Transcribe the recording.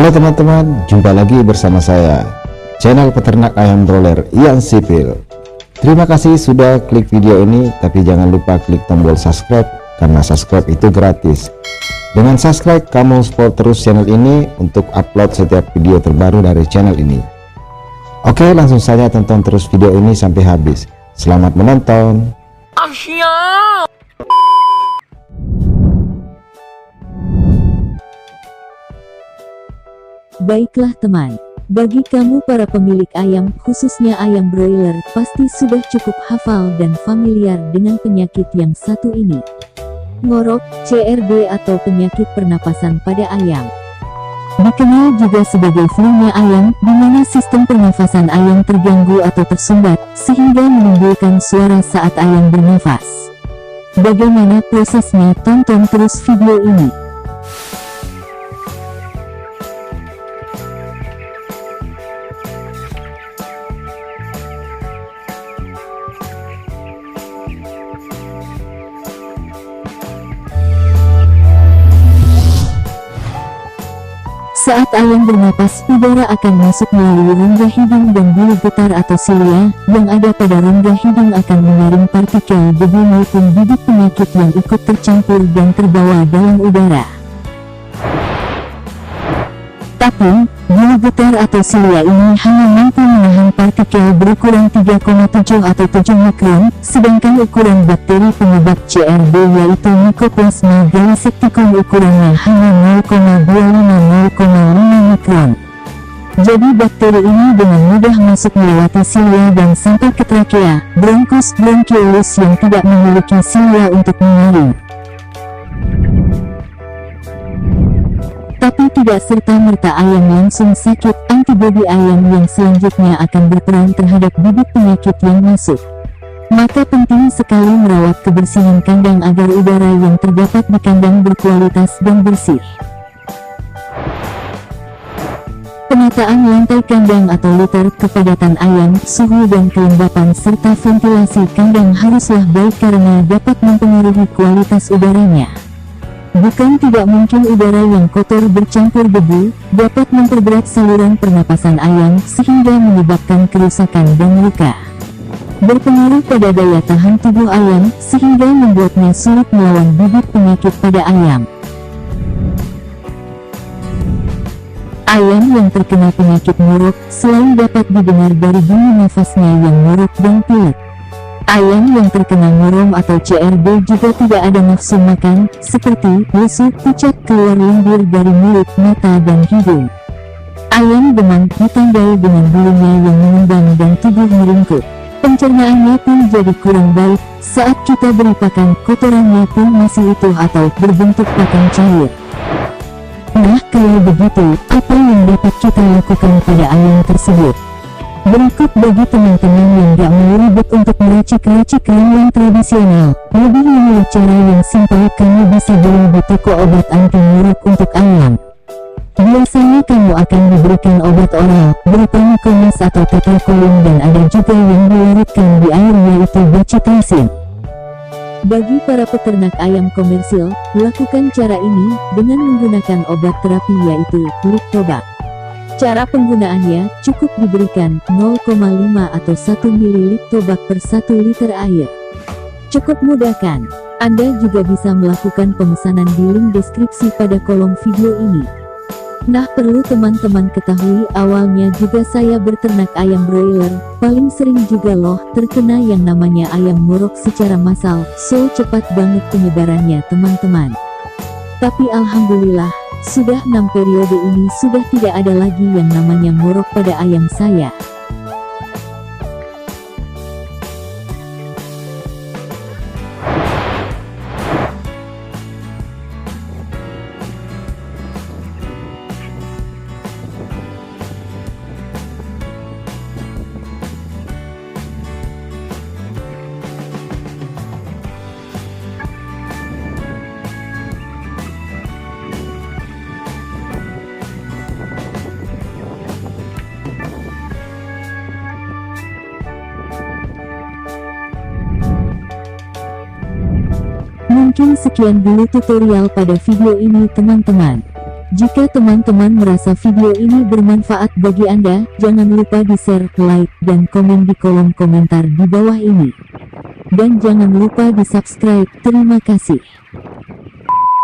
Halo teman-teman, jumpa lagi bersama saya, channel peternak ayam broiler Ian Sipil. Terima kasih sudah klik video ini, tapi jangan lupa klik tombol subscribe, karena subscribe itu gratis. Dengan subscribe, kamu support terus channel ini untuk upload setiap video terbaru dari channel ini. Oke, langsung saja tonton terus video ini sampai habis. Selamat menonton. Baiklah teman, bagi kamu para pemilik ayam, khususnya ayam broiler, pasti sudah cukup hafal dan familiar dengan penyakit yang satu ini. Ngorok, CRD atau penyakit pernapasan pada ayam. Dikenal juga sebagai flu-nya ayam, di mana sistem pernafasan ayam terganggu atau tersumbat, sehingga menimbulkan suara saat ayam bernafas. Bagaimana prosesnya? Tonton terus video ini. Saat ayam bernapas, udara akan masuk melalui rongga hidung dan bulu getar atau silia, yang ada pada rongga hidung akan menyaring partikel debu maupun bibit penyakit yang ikut tercampur dan terbawa dalam udara. Tapi, bulu getar atau silia ini hanya mampu menahan partikel berukuran 3,7 atau 7 mikron, sedangkan ukuran bakteri penyebab CRD yaitu Mycoplasma gallisecticum ukurannya hanya 0,25-0,5 mikron. Jadi bakteri ini dengan mudah masuk melewati silia dan sampai ke trakea, bronchus bronchiolus yang tidak memiliki silia untuk menyaring. Tapi tidak serta-merta ayam langsung sakit, antibodi ayam yang selanjutnya akan berperan terhadap bibit penyakit yang masuk. Maka penting sekali merawat kebersihan kandang agar udara yang terdapat di kandang berkualitas dan bersih. Penataan lantai kandang atau litter, kepadatan ayam, suhu dan kelembapan serta ventilasi kandang haruslah baik karena dapat mempengaruhi kualitas udaranya. Bukan tidak mungkin udara yang kotor bercampur debu dapat memperberat saluran pernapasan ayam sehingga menyebabkan kerusakan dan luka. Berpengaruh pada daya tahan tubuh ayam sehingga membuatnya sulit melawan bibit penyakit pada ayam. Ayam yang terkena penyakit ngorok selain dapat didengar dari bunyi nafasnya yang ngorok dan pilek. Ayam yang terkena ngorom atau CRD juga tidak ada nafsu makan, seperti lesu, pucat, keluar lendir dari mulut, mata dan hidung. Ayam demam ditandai dengan bulunya yang mengembang dan tubuh meringkuk. Pencernaannya pun jadi kurang baik, saat kita beri pakan, kotorannya pun masih utuh atau berbentuk pakan cair. Nah, kalau begitu, apa yang dapat kita lakukan pada ayam tersebut? Berikut bagi teman-teman yang gak mau ribet untuk meracik-racik ramuan tradisional, lebih memilih cara yang simpel, kamu bisa beli di toko obat anti ngorok untuk ayam. Biasanya kamu akan diberikan obat oral, berupa Muconas atau tetracolin, dan ada juga yang dilarutkan di air yaitu bacitracin. Bagi para peternak ayam komersil, lakukan cara ini dengan menggunakan obat terapi yaitu Lictobac. Cara penggunaannya, cukup diberikan 0,5 atau 1 ml Lictobac per 1 liter air. Cukup mudah kan? Anda juga bisa melakukan pemesanan di link deskripsi pada kolom video ini. Nah, perlu teman-teman ketahui, awalnya juga saya berternak ayam broiler, paling sering juga loh terkena yang namanya ayam ngorok secara massal, so cepat banget penyebarannya teman-teman. Tapi alhamdulillah, sudah 6 periode ini sudah tidak ada lagi yang namanya ngorok pada ayam saya. Mungkin sekian dulu tutorial pada video ini teman-teman. Jika teman-teman merasa video ini bermanfaat bagi Anda, jangan lupa di-share, like, dan komen di kolom komentar di bawah ini. Dan jangan lupa di-subscribe. Terima kasih.